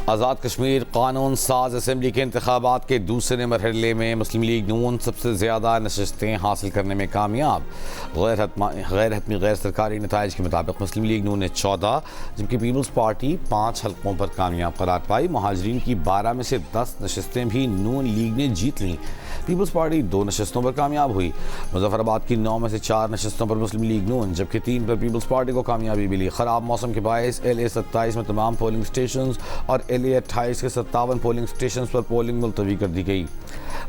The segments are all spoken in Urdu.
آزاد کشمیر قانون ساز اسمبلی کے انتخابات کے دوسرے مرحلے میں مسلم لیگ نون سب سے زیادہ نشستیں حاصل کرنے میں کامیاب۔ غیر حتمی غیر سرکاری نتائج کے مطابق مسلم لیگ نون نے 14 جبکہ پیپلز پارٹی 5 حلقوں پر کامیاب قرار پائی۔ مہاجرین کی 12 میں سے 10 نشستیں بھی نون لیگ نے جیت لیں۔ پیپلز پارٹی 2 نشستوں پر کامیاب ہوئی۔ مظفر آباد کی 9 میں سے 4 نشستوں پر مسلم لیگ نون جبکہ 3 پر پیپلز پارٹی کو کامیابی ملی۔ خراب موسم کے باعث LA 27 میں تمام پولنگ سٹیشنز اور LA 28 کے 57 پولنگ سٹیشنز پر پولنگ ملتوی کر دی گئی۔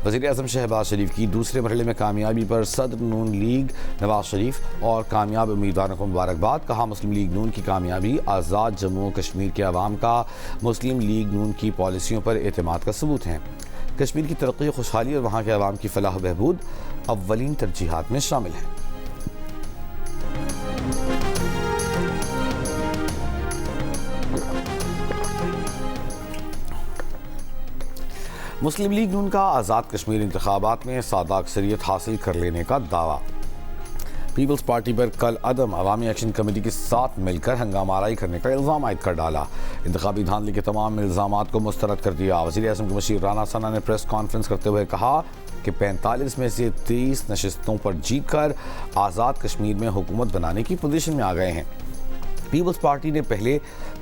وزیر اعظم شہباز شریف کی دوسرے مرحلے میں کامیابی پر صدر نون لیگ نواز شریف اور کامیاب امیدواروں کو مبارکباد۔ کہا مسلم لیگ نون کی کامیابی آزاد جموں و کشمیر کے عوام کا مسلم لیگ نون کی پالیسیوں پر اعتماد کا ثبوت ہے۔ کشمیر کی ترقی و خوشحالی اور وہاں کے عوام کی فلاح و بہبود اولین ترجیحات میں شامل ہے۔ مسلم لیگ نون کا آزاد کشمیر انتخابات میں سادہ اکثریت حاصل کر لینے کا دعویٰ۔ پیپلز پارٹی پر کل عدم عوامی ایکشن کمیٹی کے ساتھ مل کر ہنگامہ آرائی کرنے کا الزام عائد کر ڈالا۔ انتخابی دھاندلی کے تمام الزامات کو مسترد کر دیا۔ وزیر اعظم کے مشیر رانا ثنا نے پریس کانفرنس کرتے ہوئے کہا کہ 45 میں سے 30 نشستوں پر جیت کر آزاد کشمیر میں حکومت بنانے کی پوزیشن میں آ گئے ہیں۔ پیپلز پارٹی نے پہلے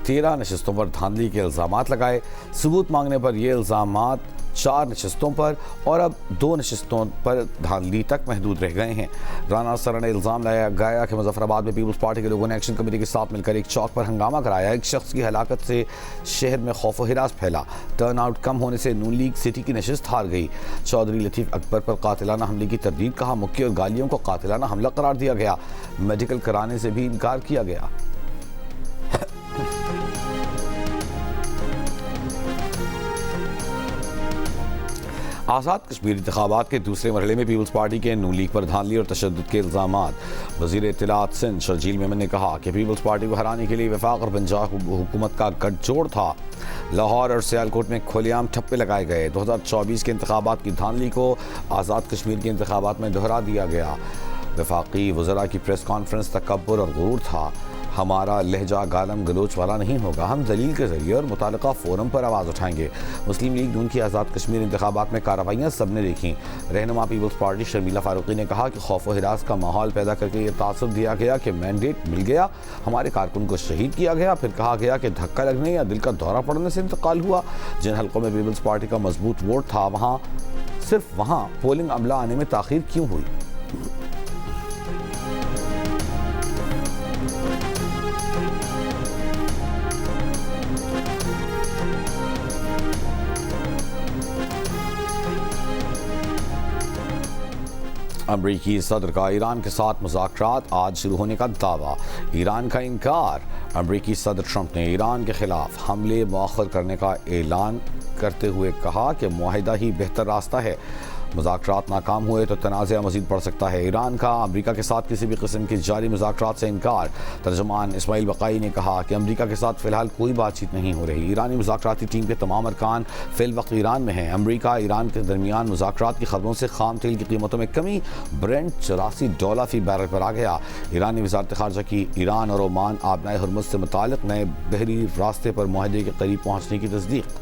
13 نشستوں پر دھاندلی کے الزامات لگائے۔ ثبوت مانگنے پر یہ الزامات 4 نشستوں پر اور اب 2 نشستوں پر دھاندلی تک محدود رہ گئے ہیں۔ رانا ثنا نے الزام لگایا کہ مظفر آباد میں پیپلز پارٹی کے لوگوں نے ایکشن کمیٹی کے ساتھ مل کر ایک چوک پر ہنگامہ کرایا۔ ایک شخص کی ہلاکت سے شہر میں خوف و ہراس پھیلا۔ ٹرن آؤٹ کم ہونے سے نون لیگ سٹی کی نشست ہار گئی۔ چودھری لطیف اکبر پر قاتلانہ حملے کی تردید۔ کہا مکی اور گالیوں کو قاتلانہ حملہ قرار دیا گیا۔ میڈیکل کرانے سے بھی انکار کیا گیا۔ آزاد کشمیر انتخابات کے دوسرے مرحلے میں پیپلز پارٹی کے نون لیگ پر دھاندلی اور تشدد کے الزامات۔ وزیر اطلاعات سندھ شرجیل میمن نے کہا کہ پیپلز پارٹی کو ہرانے کے لیے وفاق اور پنجاب حکومت کا گٹھ جوڑ تھا۔ لاہور اور سیالکوٹ میں کھلے عام ٹھپے لگائے گئے۔ 2024 کے انتخابات کی دھاندلی کو آزاد کشمیر کے انتخابات میں دہرا دیا گیا۔ وفاقی وزراء کی پریس کانفرنس تکبر اور غرور تھا۔ ہمارا لہجہ گالم گلوچ والا نہیں ہوگا۔ ہم دلیل کے ذریعے اور متعلقہ فورم پر آواز اٹھائیں گے۔ مسلم لیگ نون کی آزاد کشمیر انتخابات میں کارروائیاں سب نے دیکھیں۔ رہنما پیپلز پارٹی شرمیلا فاروقی نے کہا کہ خوف و ہراس کا ماحول پیدا کر کے یہ تاثر دیا گیا کہ مینڈیٹ مل گیا، ہمارے کارکن کو شہید کیا گیا، پھر کہا گیا کہ دھکا لگنے یا دل کا دورہ پڑنے سے انتقال ہوا۔ جن حلقوں میں پیپلز پارٹی کا مضبوط ووٹ تھا صرف وہاں پولنگ عملہ آنے میں تاخیر کیوں ہوئی؟ امریکی صدر کا ایران کے ساتھ مذاکرات آج شروع ہونے کا دعویٰ۔ ایران کا انکار۔ امریکی صدر ٹرمپ نے ایران کے خلاف حملے مؤخر کرنے کا اعلان کرتے ہوئے کہا کہ معاہدہ ہی بہتر راستہ ہے۔ مذاکرات ناکام ہوئے تو تنازع مزید بڑھ سکتا ہے۔ ایران کا امریکہ کے ساتھ کسی بھی قسم کی جاری مذاکرات سے انکار۔ ترجمان اسماعیل بقائی نے کہا کہ امریکہ کے ساتھ فی الحال کوئی بات چیت نہیں ہو رہی۔ ایرانی مذاکراتی ٹیم کے تمام ارکان فی الوقت ایران میں ہیں۔ امریکہ ایران کے درمیان مذاکرات کی خبروں سے خام تیل کی قیمتوں میں کمی۔ برنٹ $84 فی بیرل پر آ گیا۔ ایرانی وزارت خارجہ کی ایران اور عمان آبنائے ہرمز سے متعلق نئے بحری راستے پر معاہدے کے قریب پہنچنے کی تصدیق۔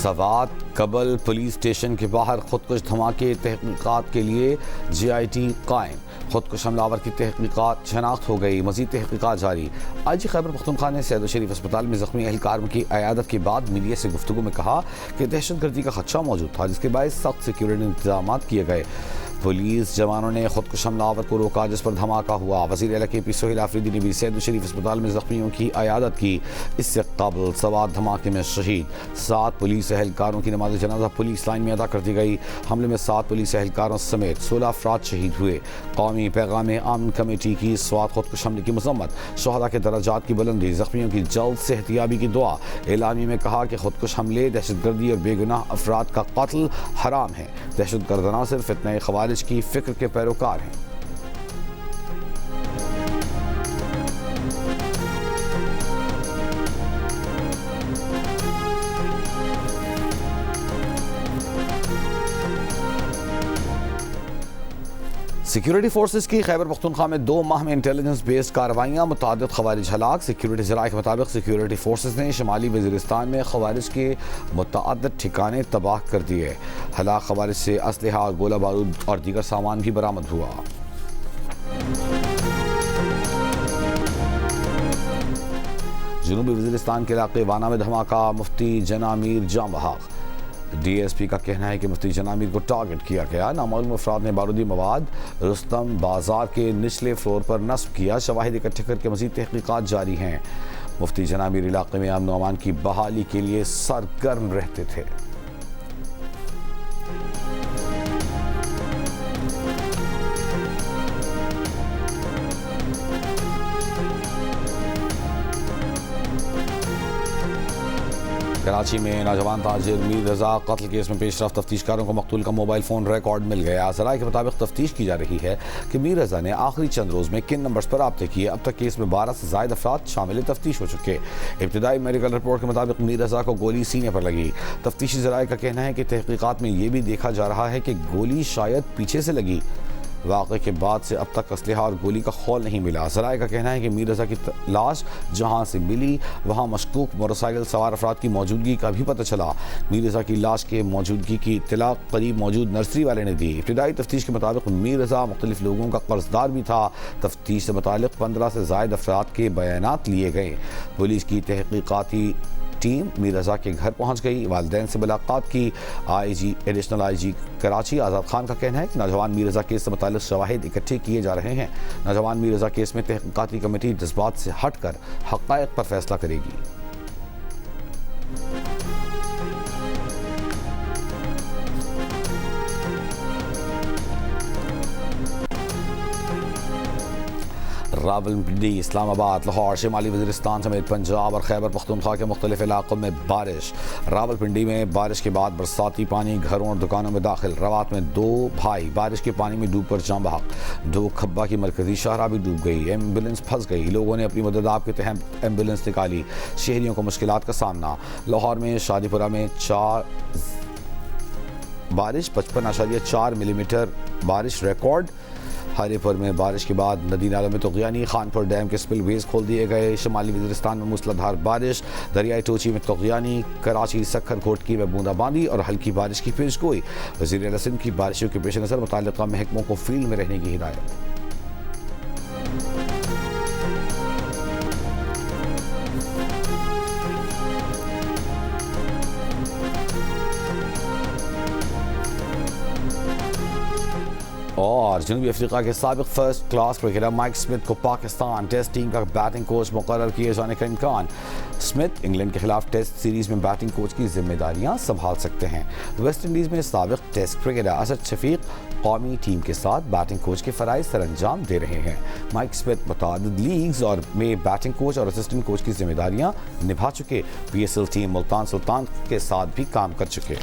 سوات کبل پولیس اسٹیشن کے باہر خودکش دھماکے تحقیقات کے لیے GIT قائم۔ خودکش حملہ آور کی تحقیقات شناخت ہو گئی، مزید تحقیقات جاری۔ IG خیبر پختونخوا نے سید الشریف اسپتال میں زخمی اہلکاروں کی عیادت کے بعد میڈیا سے گفتگو میں کہا کہ دہشت گردی کا خدشہ موجود تھا، جس کے باعث سخت سیکیورٹی انتظامات کیے گئے۔ پولیس جوانوں نے خودکش حملہ آور کو روکا جس پر دھماکہ ہوا۔ وزیر اعلیٰ KP سہیل آفریدی نے بھی سید الشریف اسپتال میں زخمیوں کی عیادت کی۔ اس سے قبل سوات دھماکے میں شہید 7 پولیس اہلکاروں کی نماز جنازہ پولیس لائن میں ادا کر دی گئی۔ حملے میں 7 پولیس اہلکاروں سمیت 16 افراد شہید ہوئے۔ قومی پیغام امن کمیٹی کی سوات خودکش حملے کی مذمت۔ شہداء کے درجات کی بلندی، زخمیوں کی جلد صحتیابی کی دعا۔ اعلامیے میں کہا کہ خودکش حملے، دہشت گردی اور بے گناہ افراد کا قتل حرام ہے۔ دہشت گرد عناصر فتنہ خوارج کی فکر کے پیروکار ہیں۔ سیکیورٹی فورسز کی خیبر پختونخوا میں 2 ماہ میں انٹیلیجنس بیسڈ کارروائیاں، متعدد خوارج ہلاک۔ سیکیورٹی ذرائع کے مطابق سیکیورٹی فورسز نے شمالی وزیرستان میں خوارج کے متعدد ٹھکانے تباہ کر دیے۔ ہلاک خوارج سے اسلحہ، گولہ بارود اور دیگر سامان بھی برآمد ہوا۔ جنوبی وزیرستان کے علاقے وانا میں دھماکہ، مفتی جناح میر جاں بحق۔ ڈی ایس پی کا کہنا ہے کہ مفتی جناح میر کو ٹارگٹ کیا گیا۔ نامعلوم افراد نے بارودی مواد رستم بازار کے نچلے فلور پر نصب کیا۔ شواہد اکٹھے کر کے مزید تحقیقات جاری ہیں۔ مفتی جناح میر علاقے میں امن و امان کی بحالی کے لیے سرگرم رہتے تھے۔ کراچی میں نوجوان تاجر میر رضا قتل کیس میں پیش رفت، تفتیش کاروں کو مقتول کا موبائل فون ریکارڈ مل گیا۔ ذرائع کے مطابق تفتیش کی جا رہی ہے کہ میر رضا نے آخری چند روز میں کن نمبرز پر رابطے کیے۔ اب تک کیس میں 12 سے زائد افراد شامل تفتیش ہو چکے۔ ابتدائی میڈیکل رپورٹ کے مطابق میر رضا کو گولی سینے پر لگی۔ تفتیشی ذرائع کا کہنا ہے کہ تحقیقات میں یہ بھی دیکھا جا رہا ہے کہ گولی شاید پیچھے سے لگی۔ واقعے کے بعد سے اب تک اسلحہ اور گولی کا خول نہیں ملا۔ ذرائع کا کہنا ہے کہ میر رضا کی لاش جہاں سے ملی وہاں مشکوک موٹر سائیکل سوار افراد کی موجودگی کا بھی پتہ چلا۔ میر رضا کی لاش کے موجودگی کی اطلاع قریب موجود نرسری والے نے دی۔ ابتدائی تفتیش کے مطابق میر رضا مختلف لوگوں کا قرض دار بھی تھا۔ تفتیش سے متعلق 15 سے زائد افراد کے بیانات لیے گئے۔ پولیس کی تحقیقاتی ٹیم میر رضا کے گھر پہنچ گئی، والدین سے ملاقات کی۔ ایڈیشنل آئی جی کراچی آزاد خان کا کہنا ہے کہ نوجوان میر رضا کیس سے متعلق شواہد اکٹھے کیے جا رہے ہیں۔ نوجوان میر رضا کیس میں تحقیقاتی کمیٹی جذبات سے ہٹ کر حقائق پر فیصلہ کرے گی۔ راولپنڈی، اسلام آباد، لاہور، شمالی وزیرستان سمیت پنجاب اور خیبر پختونخوا کے مختلف علاقوں میں بارش۔ راولپنڈی میں بارش کے بعد برساتی پانی گھروں اور دکانوں میں داخل۔ روات میں 2 بھائی بارش کے پانی میں ڈوب کر جاں بحق۔ ڈھوک کھبا کی مرکزی شاہراہ بھی ڈوب گئی، ایمبولینس پھنس گئی۔ لوگوں نے اپنی مدد آپ کے تحت ایمبولینس نکالی۔ شہریوں کو مشکلات کا سامنا۔ لاہور میں شادی پورہ میں بارش 55.4 ملی میٹر بارش ریکارڈ۔ ہری پور میں بارش کے بعد ندی نالوں میں طغیانی، خانپور ڈیم کے سپل ویز کھول دیے گئے۔ شمالی وزیرستان میں موسلادھار بارش، دریائے ٹوچی میں طغیانی، کراچی سکھر کوٹکی میں بوندا باندی اور ہلکی بارش کی پیش گوئی۔ وزیر اعلیٰ سندھ کی بارشوں کے پیش نظر متعلقہ محکموں کو فیلڈ میں رہنے کی ہدایت۔ اور جنوبی افریقہ کے سابق first class cricketer mic Smith کو پاکستان ٹیسٹ ٹیم کا بیٹنگ کوچ مقرر کیے جانے کا امکان۔ سمتھ انگلینڈ کے خلاف ٹیسٹ سیریز میں بیٹنگ کوچ کی ذمہ داریاں سنبھال سکتے ہیں۔ ویسٹ انڈیز میں سابق ٹیسٹ کرکٹر اسد شفیق قومی ٹیم کے ساتھ بیٹنگ کوچ کے فرائض سر انجام دے رہے ہیں۔ مائک سمتھ متعدد لیگز اور میں بیٹنگ کوچ اور اسسٹنٹ کوچ کی ذمہ داریاں نبھا چکے۔ P S L team Multan Sultan کے ساتھ بھی کام کر چکے۔